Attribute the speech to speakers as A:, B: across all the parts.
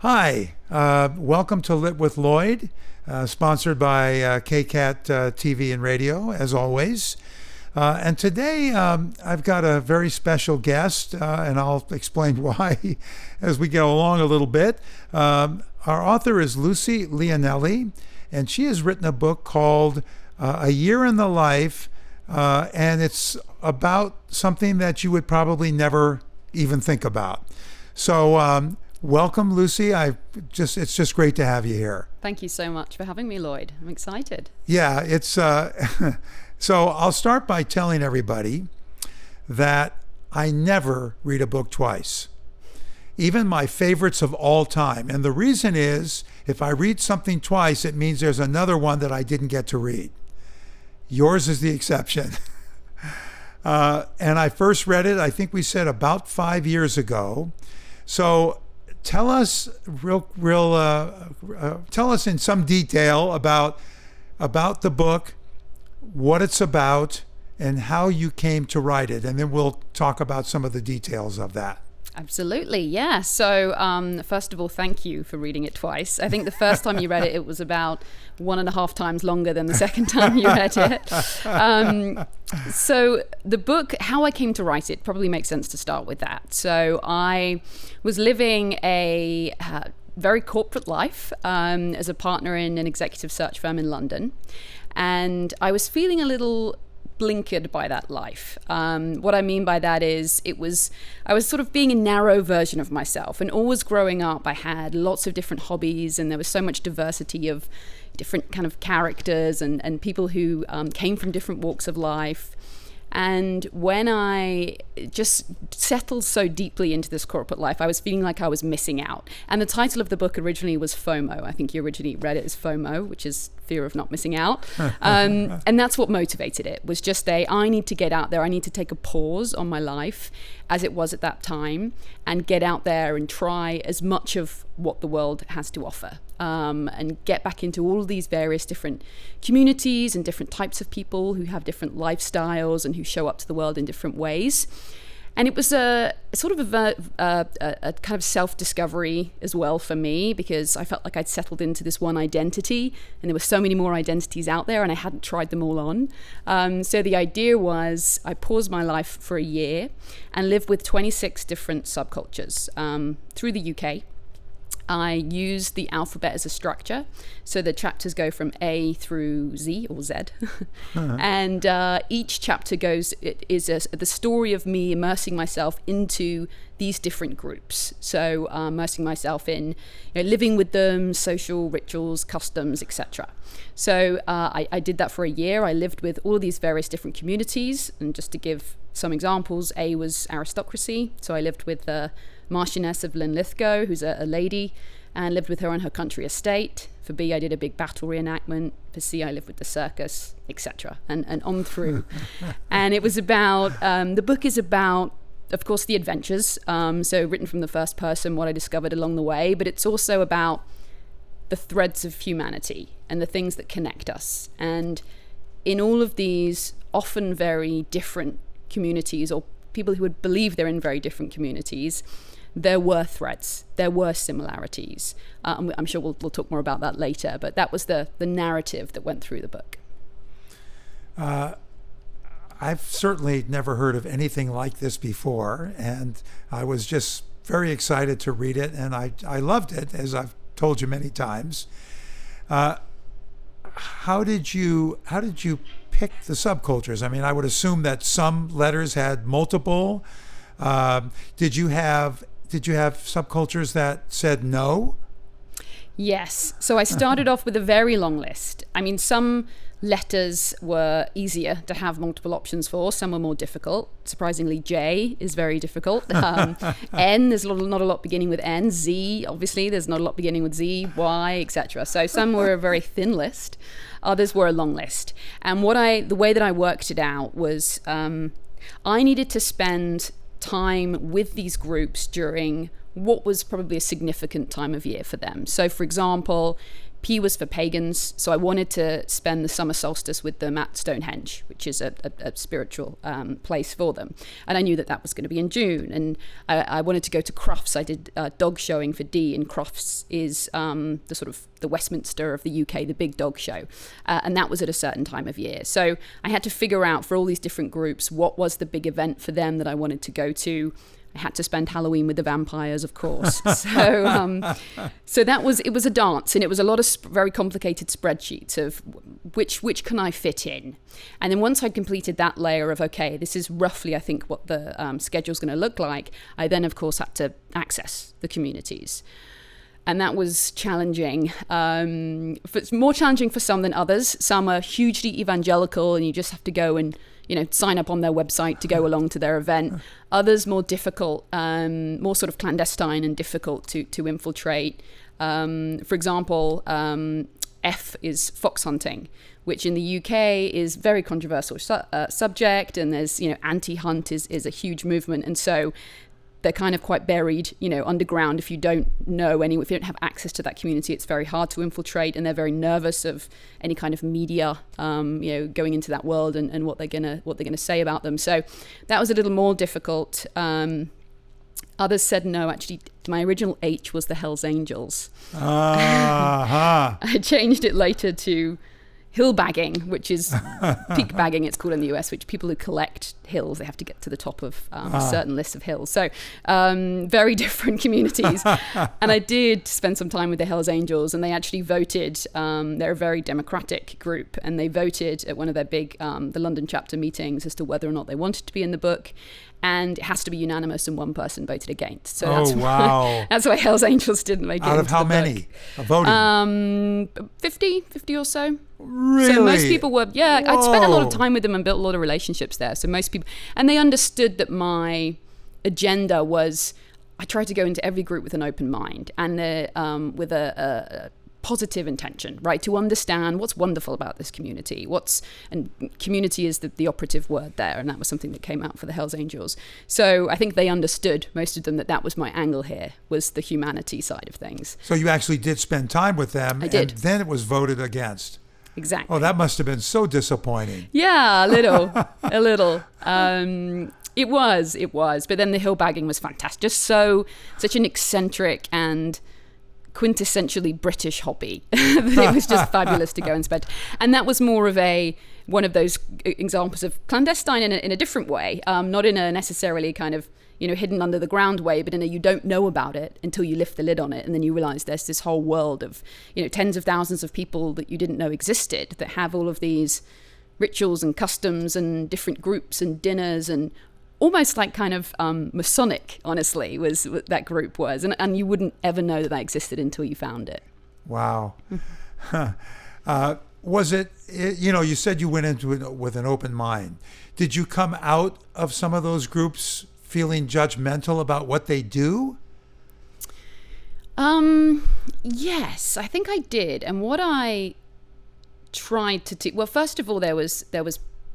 A: Hi, welcome to Lit with Lloyd, sponsored by KCAT TV and radio, as always. And today I've got a very special guest, and I'll explain why as we go along a little bit. Our author is Lucy Leonelli, and she has written a book called A Year in the Life, and it's about something that you would probably never even think about. So welcome, Lucy. It's just great to have you here.
B: Thank you so much for having me, Lloyd. I'm excited.
A: Yeah, it's so I'll start by telling everybody that I never read a book twice, even my favorites of all time. And the reason is, if I read something twice, it means there's another one that I didn't get to read. Yours is the exception. And I first read it, I think we said about 5 years ago. So tell us tell us in some detail about the book, what it's about, and how you came to write it, and then we'll talk about some of the details of that.
B: Absolutely, yeah. So first of all, thank you for reading it twice. I think the first time you read it, it was about 1.5 times longer than the second time you read it. So the book, how I came to write it, probably makes sense to start with that. So I was living a very corporate life as a partner in an executive search firm in London. And I was feeling a little blinkered by that life. What I mean by that is I was sort of being a narrow version of myself, and always growing up I had lots of different hobbies, and there was so much diversity of different kind of characters and people who came from different walks of life. And when I just settled so deeply into this corporate life, I was feeling like I was missing out. And the title of the book originally was FOMO. I think you originally read it as FOMO, which is fear of not missing out. And that's what motivated it, was just I need to get out there. I need to take a pause on my life as it was at that time and get out there and try as much of what the world has to offer. And get back into all of these various different communities and different types of people who have different lifestyles and who show up to the world in different ways. And it was a sort of a kind of self-discovery as well for me, because I felt like I'd settled into this one identity, and there were so many more identities out there, and I hadn't tried them all on. So the idea was I paused my life for a year and lived with 26 different subcultures through the UK. I use the alphabet as a structure, so the chapters go from A through Z or Z, and each chapter is the story of me immersing myself into these different groups. So immersing myself in living with them, social rituals, customs, etc. So I did that for a year. I lived with all of these various different communities, and just to give some examples, A was aristocracy, so I lived with the Marchioness of Linlithgow, who's a lady, and lived with her on her country estate. For B, I did a big battle reenactment. For C, I lived with the circus, etc., and on through. And it was about, the book is about, of course, the adventures, so written from the first person, what I discovered along the way, but it's also about the threads of humanity and the things that connect us. And in all of these often very different communities, or people who would believe they're in very different communities, there were threads, there were similarities. I'm sure we'll talk more about that later, but that was the narrative that went through the book.
A: I've certainly never heard of anything like this before, and I was just very excited to read it, and I loved it, as I've told you many times. How did you pick the subcultures? I mean, I would assume that some letters had multiple. Did you have subcultures that said no?
B: Yes. So I started off with a very long list. I mean, some letters were easier to have multiple options for. Some were more difficult. Surprisingly, J is very difficult. N, there's not a lot beginning with N. Z, obviously, there's not a lot beginning with Z, Y, etc. So some were a very thin list. Others were a long list. And the way that I worked it out was I needed to spend time with these groups during what was probably a significant time of year for them. So, for example, P was for pagans, so I wanted to spend the summer solstice with them at Stonehenge, which is a spiritual place for them. And I knew that was going to be in June. And I wanted to go to Crufts. I did dog showing for D, and Crufts is the sort of the Westminster of the UK, the big dog show. And that was at a certain time of year. So I had to figure out for all these different groups, what was the big event for them that I wanted to go to. I had to spend Halloween with the vampires, of course. So it was a dance, and it was a lot of very complicated spreadsheets of which can I fit in. And then once I'd completed that layer of, okay, this is roughly, I think, what the schedule's going to look like, I then, of course, had to access the communities. And that was challenging. It's more challenging for some than others. Some are hugely evangelical, and you just have to go and sign up on their website to go along to their event. Others more difficult, more sort of clandestine and difficult to infiltrate. For example, F is fox hunting, which in the UK is very controversial subject, and there's, anti-hunt is a huge movement. And so they're kind of quite buried, underground. If you don't know if you don't have access to that community, it's very hard to infiltrate, and they're very nervous of any kind of media, going into that world and what they're gonna say about them. So that was a little more difficult. Others said no. Actually, my original H was the Hells Angels. I changed it later to hill bagging, which is peak bagging, it's called in the US, which people who collect hills, they have to get to the top of a certain list of hills. So very different communities. And I did spend some time with the Hells Angels, and they actually voted. They're a very democratic group, and they voted at one of their big, the London chapter meetings as to whether or not they wanted to be in the book. And it has to be unanimous, and one person voted against. So that's why Hells Angels didn't make it.
A: Out of how many voting?
B: 50 or so.
A: Really?
B: So most people were, I'd spent a lot of time with them and built a lot of relationships there. So most people, and they understood that my agenda was, I tried to go into every group with an open mind and with a positive intention, right? To understand what's wonderful about this community. And community is the operative word there. And that was something that came out for the Hells Angels. So I think they understood, most of them, that was my angle here, was the humanity side of things.
A: So you actually did spend time with them.
B: I did.
A: And then it was voted against.
B: Exactly.
A: Oh, that must have been so disappointing.
B: Yeah, a little. It was. But then the hill bagging was fantastic. Just such an eccentric and quintessentially British hobby. It was just fabulous to go and spend. And that was more of one of those examples of clandestine in a different way, not in a necessarily kind of hidden under the ground way, but in a you don't know about it until you lift the lid on it, and then you realize there's this whole world of tens of thousands of people that you didn't know existed, that have all of these rituals and customs and different groups and dinners, and almost like kind of Masonic, honestly, was what that group was. And you wouldn't ever know that existed until you found it.
A: Wow. Was it, you said you went into it with an open mind. Did you come out of some of those groups feeling judgmental about what they do?
B: Yes, I think I did. And what I tried to do, well, first of all, there was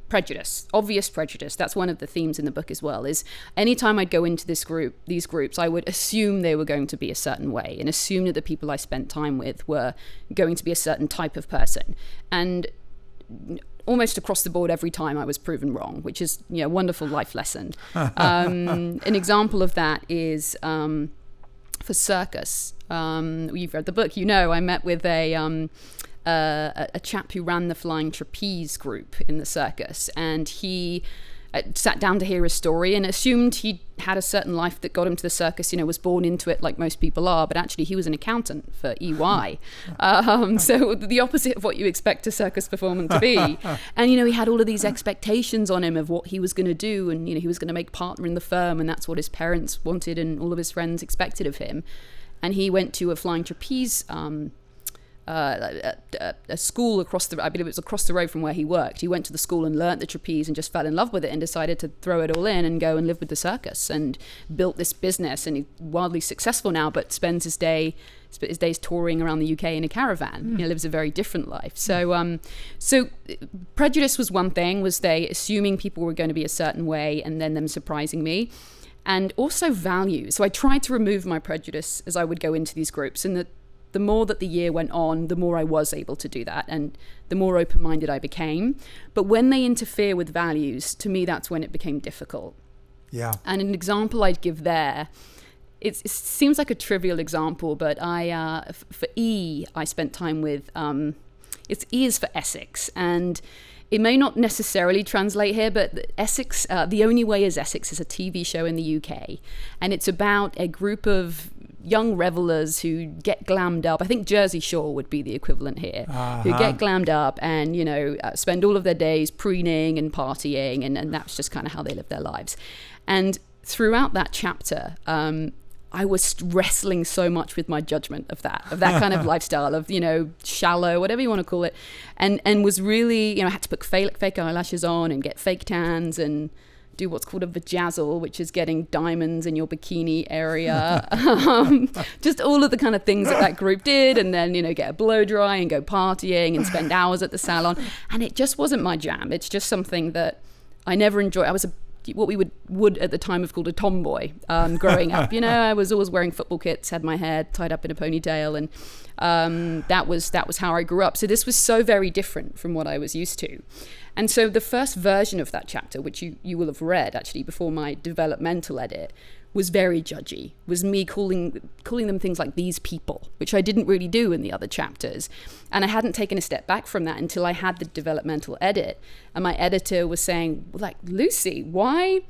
B: prejudice, obvious prejudice. That's one of the themes in the book as well, is anytime I'd go into these groups, I would assume they were going to be a certain way, and assume that the people I spent time with were going to be a certain type of person. And almost across the board, every time I was proven wrong, which is a wonderful life lesson. An example of that is for circus. You've read the book, I met with a chap who ran the flying trapeze group in the circus, and he sat down to hear his story and assumed he had a certain life that got him to the circus, was born into it like most people are, but actually he was an accountant for EY. So the opposite of what you expect a circus performer to be. And, he had all of these expectations on him of what he was going to do, and, he was going to make partner in the firm, and that's what his parents wanted and all of his friends expected of him. And he went to a flying trapeze a school I believe it was across the road from where he worked. He went to the school and learnt the trapeze and just fell in love with it and decided to throw it all in and go and live with the circus, and built this business. And he's wildly successful now, but spends his days touring around the UK in a caravan. He lives a very different life. So prejudice was one thing, was they assuming people were going to be a certain way and then them surprising me. And also values. So I tried to remove my prejudice as I would go into these groups. And the the more that the year went on, the more I was able to do that, and the more open-minded I became. But when they interfere with values, to me, that's when it became difficult.
A: Yeah.
B: And an example I'd give there, it seems like a trivial example, but for E, I spent time with, E is for Essex, and it may not necessarily translate here, but Essex, The Only Way is Essex is a TV show in the UK, and it's about a group of young revelers who get glammed up. I think Jersey Shore would be the equivalent here, who get glammed up and, spend all of their days preening and partying, and that's just kind of how they live their lives. And throughout that chapter, I was wrestling so much with my judgment of that kind of lifestyle of, shallow, whatever you want to call it. And was really, I had to put fake eyelashes on and get fake tans and do what's called a vajazzle, which is getting diamonds in your bikini area. Just all of the kind of things that group did. And then, get a blow dry and go partying and spend hours at the salon. And it just wasn't my jam. It's just something that I never enjoyed. I was what we would at the time have called a tomboy growing up. I was always wearing football kits, had my hair tied up in a ponytail, and that was how I grew up. So this was so very different from what I was used to. And so the first version of that chapter, which you will have read actually before my developmental edit, was very judgy, was me calling them things like these people, which I didn't really do in the other chapters. And I hadn't taken a step back from that until I had the developmental edit. And my editor was saying, Lucy, why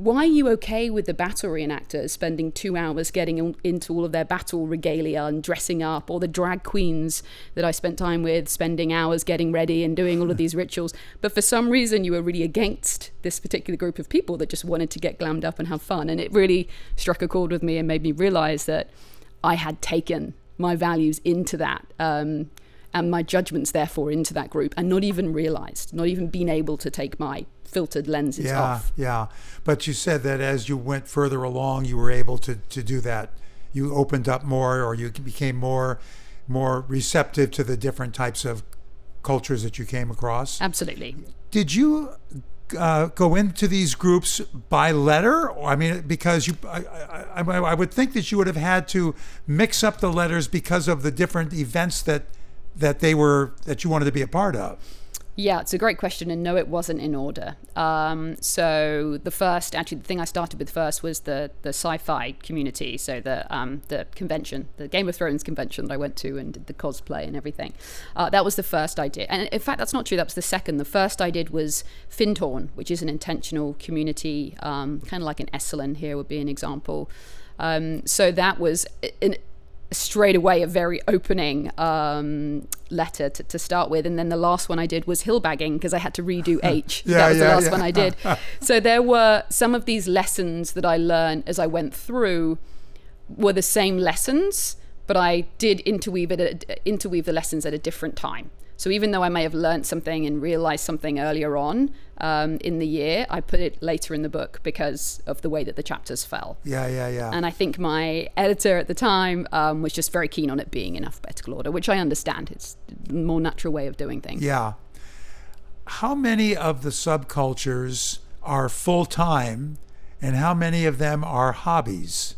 B: are you okay with the battle reenactors spending 2 hours getting into all of their battle regalia and dressing up, or the drag queens that I spent time with spending hours getting ready and doing all of these rituals, but for some reason you were really against this particular group of people that just wanted to get glammed up and have fun? And it really struck a chord with me and made me realize that I had taken my values into that, and my judgments therefore into that group, and not even been able to take my filtered lenses off.
A: Yeah. But you said that as you went further along, you were able to do that. You opened up more, or you became more receptive to the different types of cultures that you came across.
B: Absolutely.
A: Did you go into these groups by letter? I mean, because I would think that you would have had to mix up the letters because of the different events that you wanted to be a part of.
B: Yeah, it's a great question, and no, it wasn't in order. So the thing I started with first was the sci-fi community. So the convention, the Game of Thrones convention that I went to and did the cosplay and everything. That was the first I did. And in fact, that's not true. That was the second. The first I did was Fintorn, which is an intentional community, kind of like an Esalen here would be an example. So that was straight away a very opening letter to start with. And then the last one I did was hillbagging, because I had to redo H. That was the last one I did. So there were some of these lessons that I learned as I went through were the same lessons, but I did interweave the lessons at a different time. So even though I may have learned something and realized something earlier on in the year, I put it later in the book because of the way that the chapters fell.
A: Yeah.
B: And I think my editor at the time was just very keen on it being in alphabetical order, which I understand. It's the more natural way of doing things.
A: Yeah. How many of the subcultures are full-time, and how many of them are hobbies?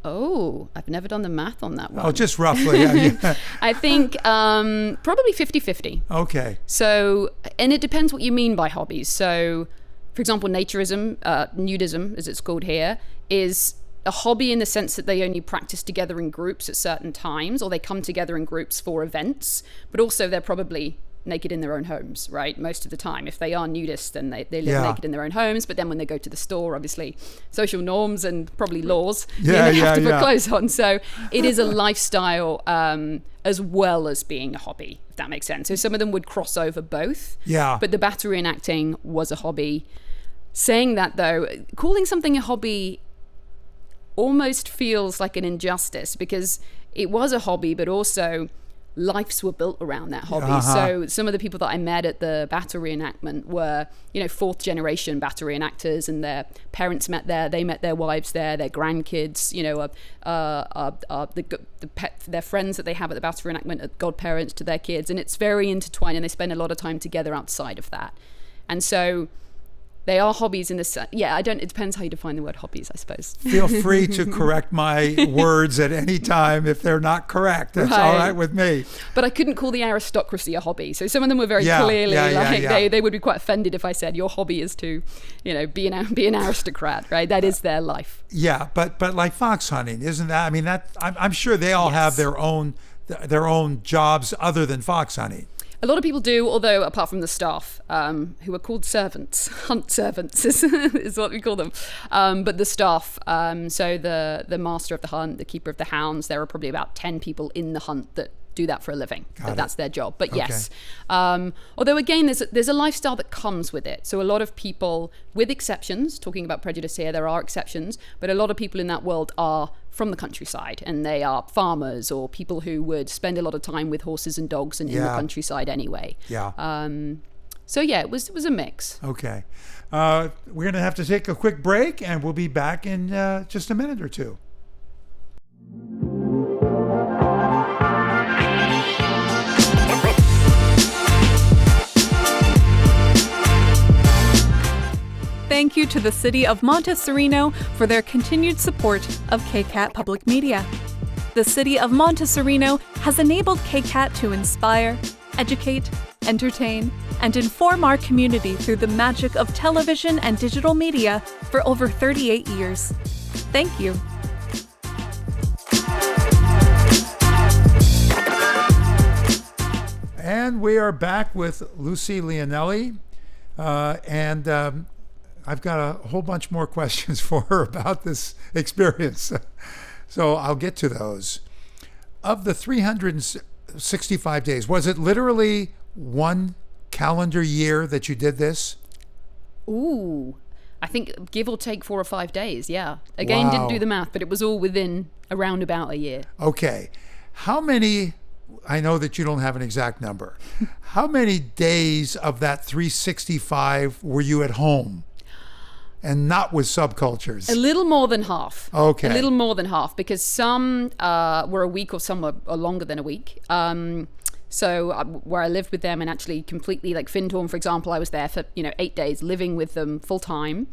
B: Oh, I've never done the math on that one.
A: Oh, just roughly. Yeah.
B: I think probably 50-50.
A: Okay.
B: So, and it depends what you mean by hobbies. So, for example, naturism, nudism, as it's called here, is a hobby in the sense that they only practice together in groups at certain times, or they come together in groups for events, but also they're probably naked in their own homes, right? Most of the time. If they are nudists, then they live naked in their own homes. But then when they go to the store, obviously social norms and probably laws, they have to put clothes on. So it is a lifestyle as well as being a hobby, if that makes sense. So some of them would cross over both.
A: Yeah.
B: But the battle reenacting was a hobby. Saying that though, calling something a hobby almost feels like an injustice, because it was a hobby, but also lives were built around that hobby. So some of the people that I met at the battle reenactment were, fourth generation battle reenactors, and their parents met there, they met their wives there, their grandkids, their friends that they have at the battle reenactment are godparents to their kids, and it's very intertwined, and they spend a lot of time together outside of that. And so They are hobbies in the sense. Yeah, it depends how you define the word hobbies, I suppose.
A: Feel free to correct my words at any time if they're not correct. That's all right with me.
B: But I couldn't call the aristocracy a hobby. So some of them were very clearly they would be quite offended if I said your hobby is to, be an aristocrat, right? That is their life.
A: Yeah, but like fox hunting, isn't that? I mean, I'm sure they all have their own jobs other than fox hunting.
B: A lot of people do, although apart from the staff, who are called servants, hunt servants is what we call them. But the staff, so the master of the hunt, the keeper of the hounds, there are probably about 10 people in the hunt that do that for a living. That's their job. But yes, although again, there's a lifestyle that comes with it. So a lot of people, with exceptions, talking about prejudice here, there are exceptions, but a lot of people in that world are from the countryside, and they are farmers or people who would spend a lot of time with horses and dogs and in the countryside anyway. So yeah, it was a mix.
A: Okay. We're going to have to take a quick break, and we'll be back in just a minute or two.
C: Thank you to the City of Montessorino for their continued support of KCAT Public Media. The City of Montessorino has enabled KCAT to inspire, educate, entertain, and inform our community through the magic of television and digital media for over 38 years. Thank you.
A: And we are back with Lucy Leonelli, and I've got a whole bunch more questions for her about this experience. So I'll get to those. Of the 365 days, was it literally one calendar year that you did this?
B: Ooh, I think give or take 4 or 5 days, yeah. Again, didn't do the math, but it was all within around about a year.
A: Okay. How many, I know that you don't have an exact number, how many days of that 365 were you at home? And not with subcultures?
B: A little more than half.
A: Okay.
B: A little more than half, because some were a week or some were longer than a week. So where I lived with them and actually completely, like Findhorn, for example, I was there for 8 days living with them full time.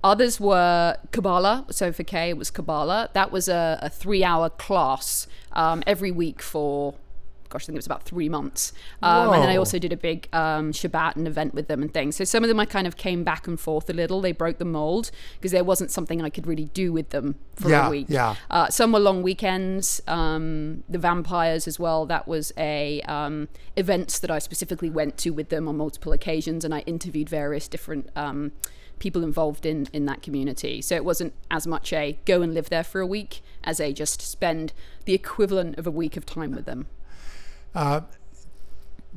B: Others were Kabbalah. So for Kay, it was Kabbalah. That was a 3-hour class every week for, I think it was about 3 months. And then I also did a big Shabbat and event with them and things. So some of them I kind of came back and forth a little. They broke the mold because there wasn't something I could really do with them for a week. Some were long weekends. The vampires as well. That was events that I specifically went to with them on multiple occasions, and I interviewed various different people involved in that community. So it wasn't as much a go and live there for a week as a just spend the equivalent of a week of time with them.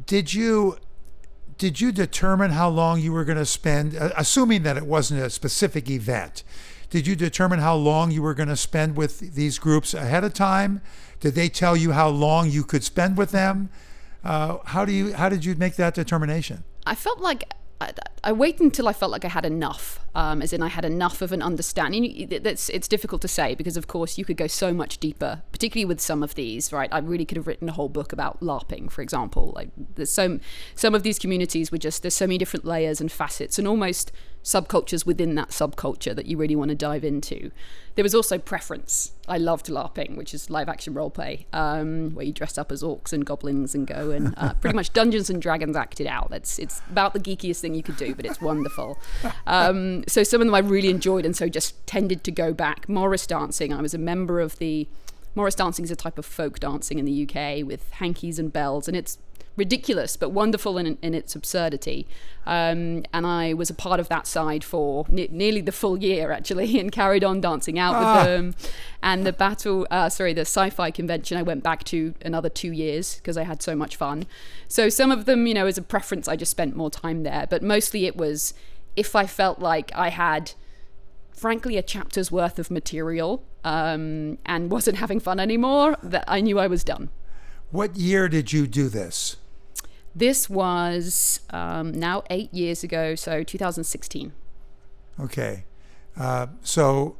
A: Did you determine how long you were going to spend, assuming that it wasn't a specific event? Did you determine how long you were going to spend with these groups ahead of time? Did they tell you how long you could spend with them? How did you make that determination?
B: I felt like I waited until I felt like I had enough, as in I had enough of an understanding. It's difficult to say because, of course, you could go so much deeper, particularly with some of these, right? I really could have written a whole book about LARPing, for example. Like, there's some of these communities were just, there's so many different layers and facets and almost subcultures within that subculture that you really want to dive into. There was also preference. I loved LARPing, which is live action role play, where you dress up as orcs and goblins and go and pretty much Dungeons and Dragons acted out. It's about the geekiest thing you could do, but it's wonderful. So some of them I really enjoyed and so just tended to go back. Morris dancing, I was a member of Morris dancing is a type of folk dancing in the UK with hankies and bells, and it's ridiculous but wonderful in its absurdity, and I was a part of that side for nearly the full year actually, and carried on dancing out with them. And the sci-fi convention I went back to another 2 years because I had so much fun. So some of them, as a preference, I just spent more time there, but mostly it was if I felt like I had frankly a chapter's worth of material and wasn't having fun anymore, that I knew I was done.
A: What year did you do this?
B: This was now 8 years ago, so 2016.
A: Okay. So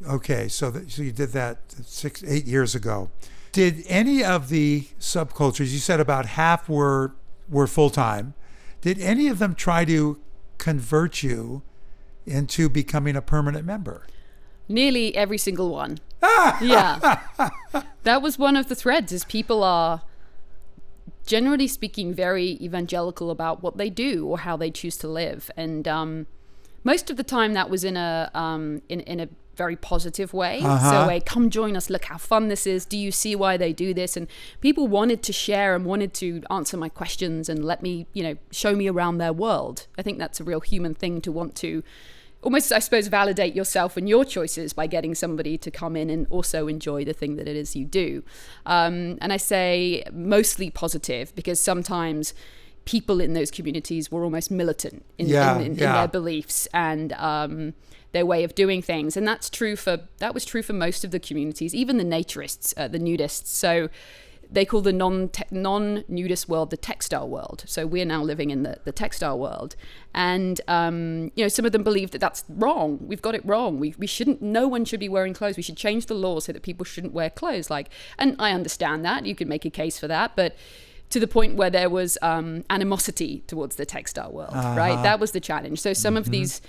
A: you did that 8 years ago. Did any of the subcultures, you said about half were full-time, did any of them try to convert you into becoming a permanent member?
B: Nearly every single one. Yeah. That was one of the threads, is people are, generally speaking, very evangelical about what they do or how they choose to live. And most of the time that was in a very positive way. So come join us, look how fun this is, do you see why they do this? And people wanted to share and wanted to answer my questions and let me, show me around their world. I think that's a real human thing, to want to almost, I suppose, validate yourself and your choices by getting somebody to come in and also enjoy the thing that it is you do. And I say mostly positive, because sometimes people in those communities were almost militant in their beliefs and their way of doing things. And that was true for most of the communities, even the naturists, the nudists. So they call the non-nudist world the textile world. So we're now living in the textile world. And, some of them believe that that's wrong. We've got it wrong. We shouldn't, no one should be wearing clothes. We should change the law so that people shouldn't wear clothes. And I understand that. You could make a case for that. But to the point where there was animosity towards the textile world, right? That was the challenge. So some of these,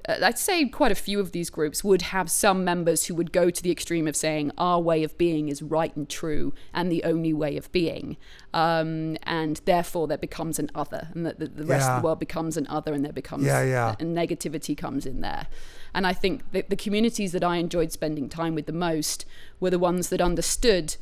B: I'd say quite a few of these groups would have some members who would go to the extreme of saying our way of being is right and true and the only way of being. And therefore there becomes an other, and the rest of the world becomes an other, and there becomes and negativity comes in there. And I think that the communities that I enjoyed spending time with the most were the ones that understood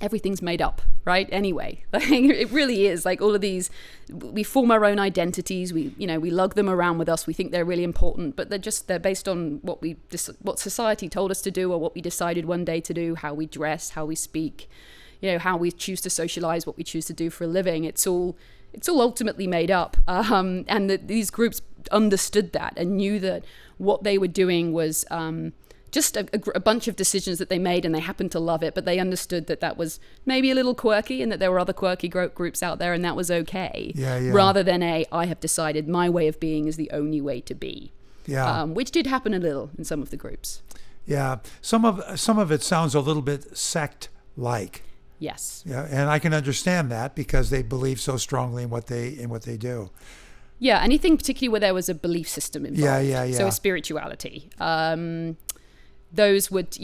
B: everything's made up, right? Anyway, it really is. All of these, we form our own identities. We lug them around with us. We think they're really important, but they're based on what society told us to do, or what we decided one day to do, how we dress, how we speak, how we choose to socialize, what we choose to do for a living. It's all ultimately made up. And these groups understood that and knew that what they were doing was, just a bunch of decisions that they made, and they happened to love it, but they understood that was maybe a little quirky, and that there were other quirky groups out there, and that was okay. Rather than I have decided my way of being is the only way to be. Which did happen a little in some of the groups.
A: Some of it sounds a little bit sect-like.
B: Yes.
A: And I can understand that, because they believe so strongly in what they do.
B: Yeah, anything particularly where there was a belief system involved. So a spirituality. Those would,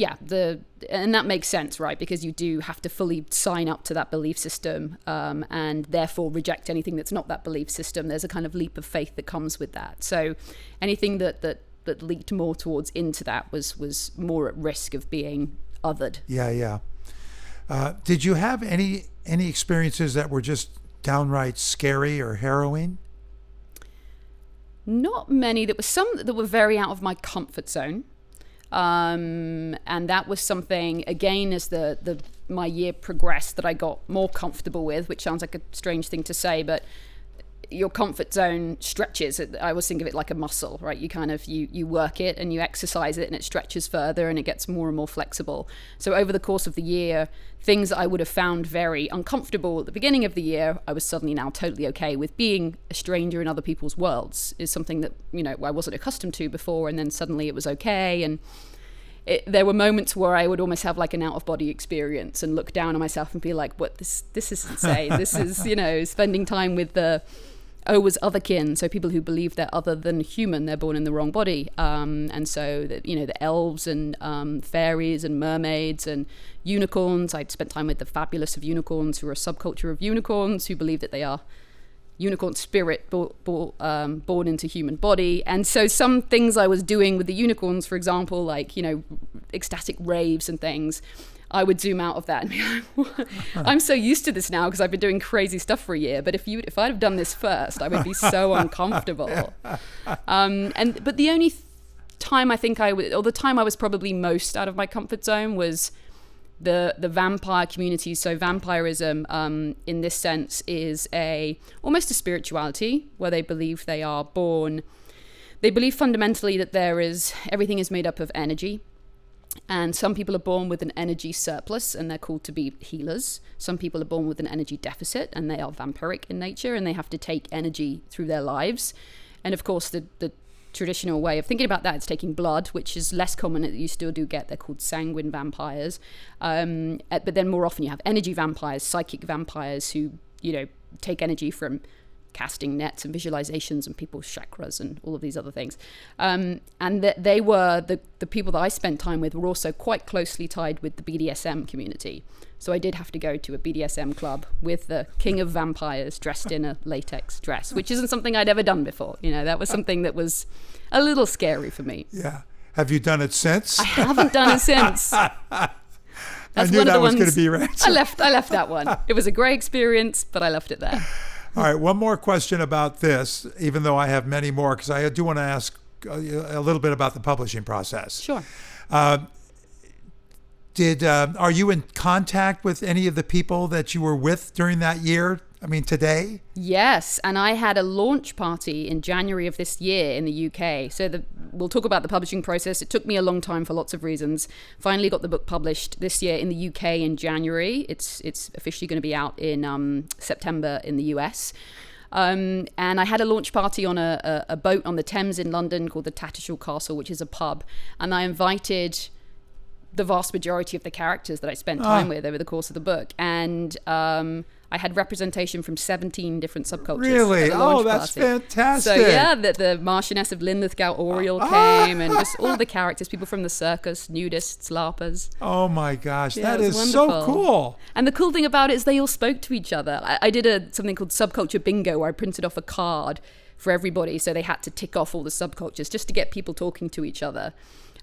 B: and that makes sense, right? Because you do have to fully sign up to that belief system, and therefore reject anything that's not that belief system. There's a kind of leap of faith that comes with that. So anything that leaked more towards into that was more at risk of being othered.
A: Did you have any experiences that were just downright scary or harrowing?
B: Not many. There were some that were very out of my comfort zone. And that was something, again, as my year progressed, that I got more comfortable with, which sounds like a strange thing to say, but your comfort zone stretches. I always think of it like a muscle, right? You kind of, you work it and you exercise it, and it stretches further and it gets more and more flexible. So over the course of the year, things I would have found very uncomfortable at the beginning of the year, I was suddenly now totally okay with. Being a stranger in other people's worlds is something that, I wasn't accustomed to before, and then suddenly it was okay. And there were moments where I would almost have like an out-of-body experience and look down on myself and be like, what, this is insane. This is, spending time with was otherkin, so people who believe they're other than human, they're born in the wrong body. And so, the elves and fairies and mermaids and unicorns. I'd spent time with the fabulous of unicorns, who are a subculture of unicorns who believe that they are unicorn spirit born into human body. And so some things I was doing with the unicorns, for example, like, ecstatic raves and things, I would zoom out of that and be like, I'm so used to this now because I've been doing crazy stuff for a year. But if I'd have done this first, I would be so uncomfortable. But the only time I think the time I was probably most out of my comfort zone was the vampire community. So vampirism, in this sense, is almost a spirituality where they believe they are born. They believe fundamentally that everything is made up of energy. And some people are born with an energy surplus, and they're called to be healers. Some people are born with an energy deficit, and they are vampiric in nature, and they have to take energy through their lives. And of course, the traditional way of thinking about that is taking blood, which is less common. You still do get, they're called sanguine vampires. But then more often you have energy vampires, psychic vampires who, take energy from casting nets and visualizations and people's chakras and all of these other things. And they were the people that I spent time with were also quite closely tied with the BDSM community. So I did have to go to a BDSM club with the king of vampires dressed in a latex dress, which isn't something I'd ever done before. That was something that was a little scary for me.
A: Yeah. Have you done it since?
B: I haven't done it since.
A: I knew that was going to be your answer.
B: I left that one. It was a great experience, but I left it there.
A: All right, one more question about this, even though I have many more, because I do want to ask a little bit about the publishing process.
B: Sure.
A: Are you in contact with any of the people that you were with during that year? I mean, today?
B: Yes, and I had a launch party in January of this year in the UK. So we'll talk about the publishing process. It took me a long time for lots of reasons. Finally got the book published this year in the UK in January. It's officially going to be out in September in the US. And I had a launch party on a boat on the Thames in London called the Tattershall Castle, which is a pub. And I invited the vast majority of the characters that I spent time with over the course of the book. And I had representation from 17 different subcultures.
A: Really? Oh, that's
B: party.
A: fantastic.
B: So yeah, the Marchioness of Linlithgow Oriel came, and just all the characters, people from the circus, nudists, LARPers.
A: Oh my gosh,
B: Yeah,
A: that
B: it was
A: is so
B: wonderful.
A: cool.
B: And the cool thing about it is they all spoke to each other. I did something called subculture bingo, where I printed off a card for everybody, so they had to tick off all the subcultures just to get people talking to each other.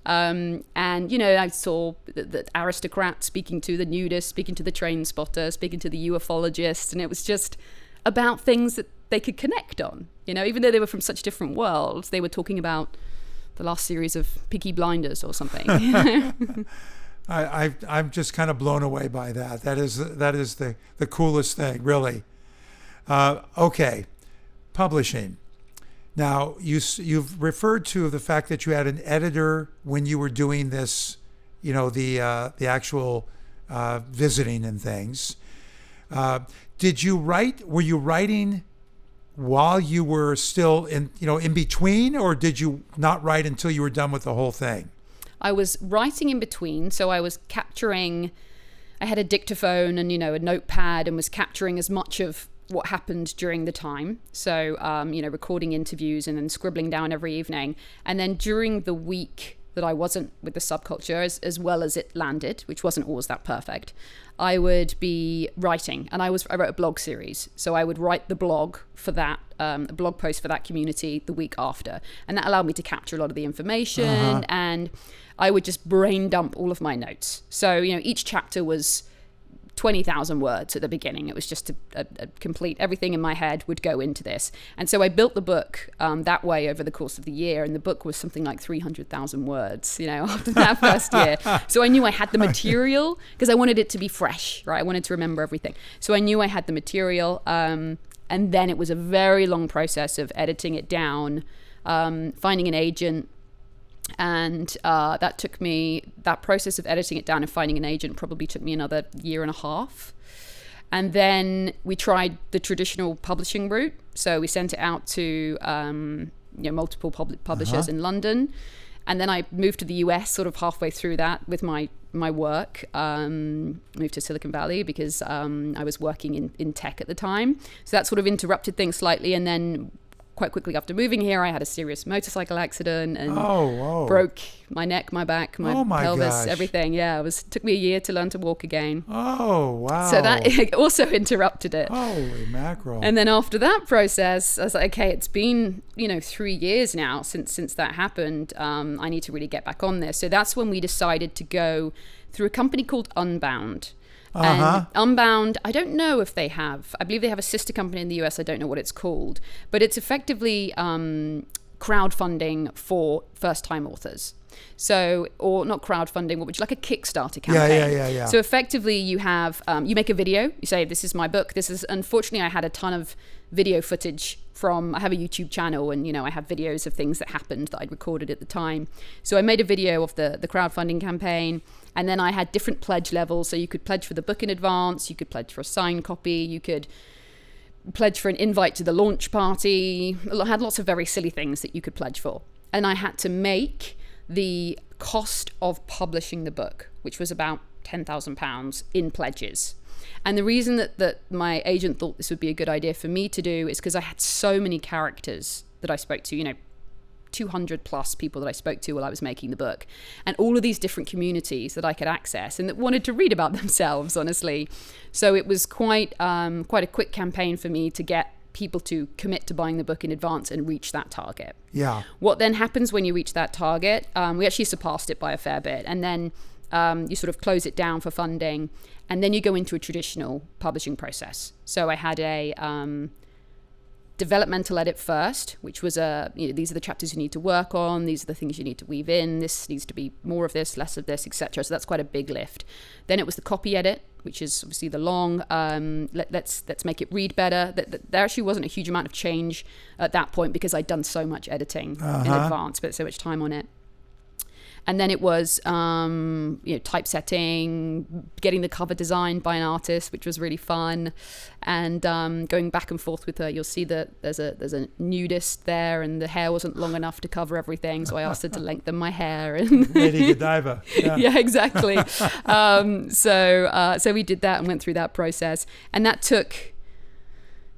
B: And I saw the aristocrat speaking to the nudist, speaking to the trainspotter, speaking to the ufologist, and it was just about things that they could connect on. Even though they were from such different worlds, they were talking about the last series of Peaky Blinders or something.
A: I'm just kind of blown away by that. That is the coolest thing, really. Okay, publishing. Now, you've referred to the fact that you had an editor when you were doing this, the actual visiting and things. Did you write? Were you writing while you were still in between, or did you not write until you were done with the whole thing?
B: I was writing in between, so I was capturing. I had a dictaphone and a notepad, and was capturing as much of what happened during the time. So, recording interviews and then scribbling down every evening. And then during the week that I wasn't with the subculture, as well as it landed, which wasn't always that perfect, I would be writing. And I wrote a blog series. So I would write the blog for that, a blog post for that community the week after. And that allowed me to capture a lot of the information. And I would just brain dump all of my notes. So, each chapter was 20,000 words at the beginning. It was just a complete, everything in my head would go into this. And so I built the book that way over the course of the year. And the book was something like 300,000 words, after that first year. So I knew I had the material because I wanted it to be fresh, right? I wanted to remember everything. So I knew I had the material. And then it was a very long process of editing it down, finding an agent. And that process of editing it down and finding an agent probably took me another year and a half. And then we tried the traditional publishing route. So we sent it out to multiple publishers in London. And then I moved to the US sort of halfway through that with my work. Moved to Silicon Valley because I was working in tech at the time. So that sort of interrupted things slightly. And then quite quickly after moving here, I had a serious motorcycle accident and broke my neck, my back, my pelvis, everything. Yeah, it took me a year to learn to walk again. Oh, wow. So that also interrupted it.
A: Holy mackerel.
B: And then after that process, I was like, okay, it's been, 3 years now since that happened. I need to really get back on this. So that's when we decided to go through a company called Unbound. And Unbound, I don't know if they have. I believe they have a sister company in the US. I don't know what it's called. But it's effectively crowdfunding for first-time authors. So, or not crowdfunding, what would you like, a Kickstarter campaign?
A: Yeah.
B: So effectively you have, you make a video, you say, this is my book. Unfortunately, I had a ton of video footage I have a YouTube channel and, I have videos of things that happened that I'd recorded at the time. So I made a video of the crowdfunding campaign, and then I had different pledge levels. So you could pledge for the book in advance, you could pledge for a signed copy, you could pledge for an invite to the launch party. I had lots of very silly things that you could pledge for. And I had to make the cost of publishing the book, which was about £10,000 in pledges. And the reason that my agent thought this would be a good idea for me to do is because I had so many characters that I spoke to, 200 plus people that I spoke to while I was making the book, and all of these different communities that I could access and that wanted to read about themselves, honestly. So it was quite a quick campaign for me to get people to commit to buying the book in advance and reach that target.
A: Yeah.
B: What then happens when you reach that target? We actually surpassed it by a fair bit, and then you sort of close it down for funding, and then you go into a traditional publishing process. So I had a developmental edit first, which was these are the chapters you need to work on, these are the things you need to weave in, this needs to be more of this, less of this, etc. So that's quite a big lift. Then it was the copy edit, which is obviously the long let's make it read better. There actually wasn't a huge amount of change at that point because I'd done so much editing in advance, but so much time on it. And then it was typesetting, getting the cover designed by an artist, which was really fun, and going back and forth with her. You'll see that there's a nudist there, and the hair wasn't long enough to cover everything, so I asked her to lengthen my hair. And
A: Lady Godiva.
B: Yeah, exactly. So we did that and went through that process, and that took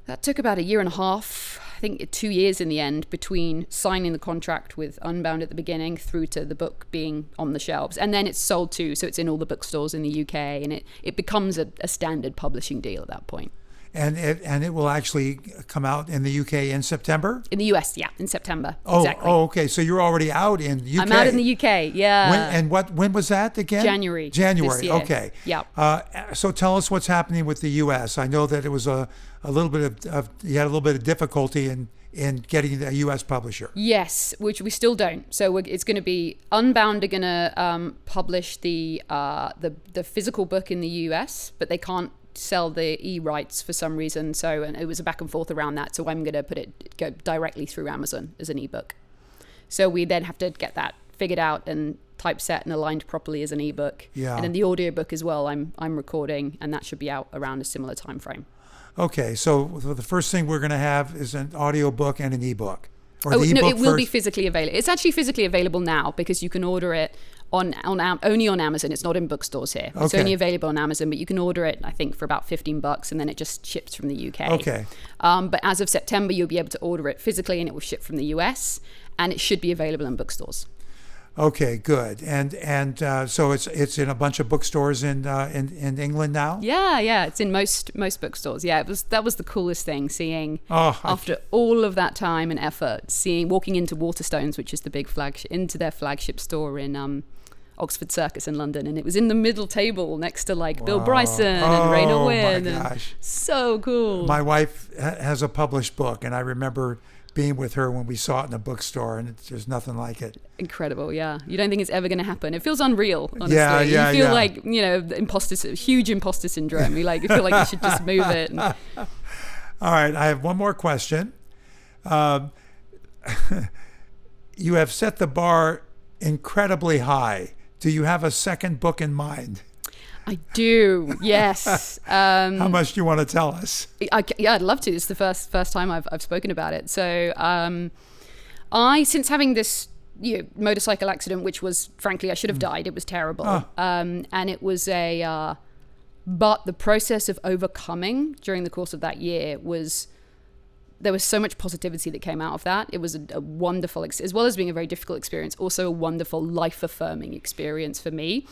B: about a year and a half. I think 2 years in the end, between signing the contract with Unbound at the beginning through to the book being on the shelves. And then it's sold too, so it's in all the bookstores in the UK, and it becomes a standard publishing deal at that point.
A: And it will actually come out in the UK in September?
B: In the US, yeah, in September.
A: Oh,
B: exactly.
A: Oh, okay. So you're already out in the UK.
B: I'm out in the UK, yeah.
A: When was that again?
B: January.
A: January,
B: this year.
A: okay.
B: Yeah.
A: So tell us what's happening with the US. I know that it was a little bit of you had a little bit of difficulty in getting a US publisher. Yes,
B: which we still don't. So it's going to be Unbound are going to publish the physical book in the US, but they can't sell the e-rights for some reason. So, and it was a back and forth around that. So I'm going to go directly through Amazon as an ebook. So we then have to get that figured out and typeset and aligned properly as an ebook.
A: Yeah.
B: And then the audiobook as well, I'm recording, and that should be out around a similar time frame.
A: Okay, so the first thing we're going to have is an audiobook and an ebook.
B: Or the ebook it will be physically available. It's actually physically available now because you can order it only on Amazon. It's not in bookstores here. It's only available on Amazon, but you can order it, I think, for about $15, and then it just ships from the UK.
A: Okay.
B: But as of September, you'll be able to order it physically, and it will ship from the US, and it should be available in bookstores.
A: Okay, good. And so it's in a bunch of bookstores in England now?
B: Yeah, it's in most bookstores. Yeah, that was the coolest thing, seeing after all of that time and effort, walking into Waterstones, which is the big into their flagship store in Oxford Circus in London, and it was in the middle table next to Bill Bryson and Raina Wynn.
A: Oh my gosh.
B: So cool.
A: My wife has a published book, and I remember being with her when we saw it in a bookstore, and there's nothing like it.
B: Incredible, yeah. You don't think it's ever going to happen. It feels unreal, honestly.
A: Yeah,
B: you feel like, huge imposter syndrome. You feel like you should just move it.
A: All right, I have one more question. You have set the bar incredibly high. Do you have a second book in mind?
B: I do, yes.
A: How much do you want to tell us?
B: I'd love to. It's the first time I've spoken about it. So since having this motorcycle accident, which was, frankly, I should have died. It was terrible. And it was but the process of overcoming during the course of that year there was so much positivity that came out of that. It was a wonderful, as well as being a very difficult experience, also a wonderful life-affirming experience for me.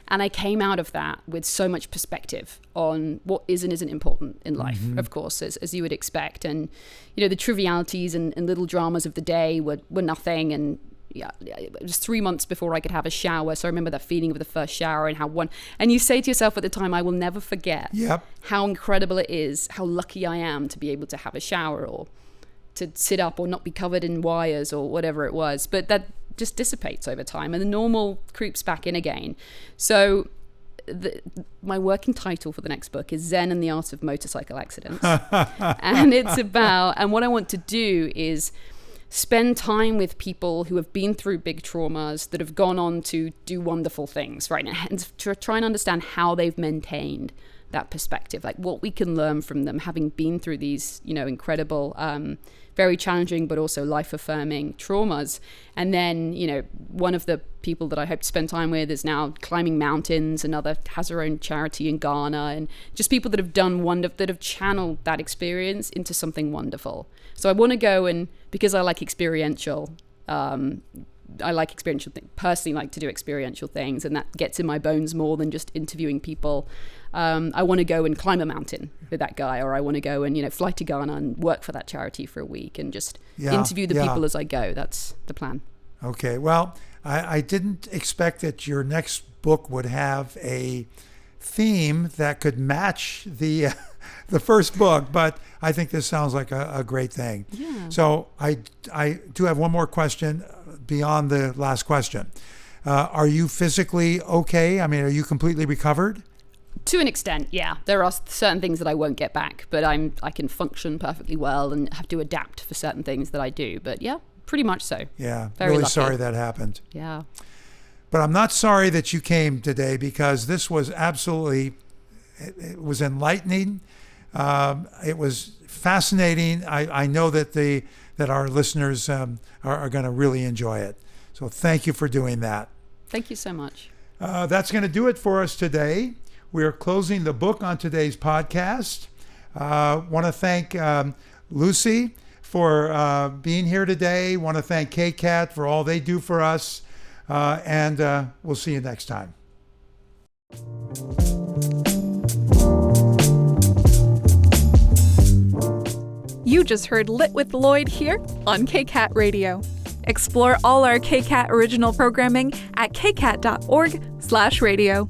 B: And I came out of that with so much perspective on what is and isn't important in life, of course, as you would expect. And, the trivialities and little dramas of the day were nothing. And it was 3 months before I could have a shower. So I remember that feeling of the first shower and you say to yourself at the time, I will never forget how incredible it is, how lucky I am to be able to have a shower or to sit up or not be covered in wires or whatever it was. But that just dissipates over time and the normal creeps back in again. So my working title for the next book is Zen and the Art of Motorcycle Accidents. And what I want to do is spend time with people who have been through big traumas that have gone on to do wonderful things, right? And to try and understand how they've maintained that perspective, like what we can learn from them having been through these, incredible very challenging but also life-affirming traumas. And then, one of the people that I hope to spend time with is now climbing mountains. Another has her own charity in Ghana, and just people that have done that have channeled that experience into something wonderful. So I want to go, and because I like experiential, personally like to do experiential things, and that gets in my bones more than just interviewing people. I want to go and climb a mountain with that guy, or I want to go and, fly to Ghana and work for that charity for a week and just interview the people as I go. That's the plan.
A: Okay. Well, I didn't expect that your next book would have a theme that could match the first book, but I think this sounds like a great thing.
B: Yeah.
A: So I do have one more question beyond the last question. Are you physically okay? I mean, are you completely recovered?
B: To an extent, yeah. There are certain things that I won't get back, but I can function perfectly well and have to adapt for certain things that I do. But yeah, pretty much so.
A: Yeah,
B: Very
A: really
B: lucky.
A: Sorry that happened.
B: Yeah.
A: But I'm not sorry that you came today, because this was absolutely, it was enlightening. It was fascinating. I know that our listeners are going to really enjoy it. So thank you for doing that.
B: Thank you so much.
A: That's going to do it for us today. We are closing the book on today's podcast. Want to thank Lucy for being here today. Want to thank KCAT for all they do for us. And we'll see you next time.
C: You just heard Lit with Lloyd here on KCAT Radio. Explore all our KCAT original programming at kcat.org/radio.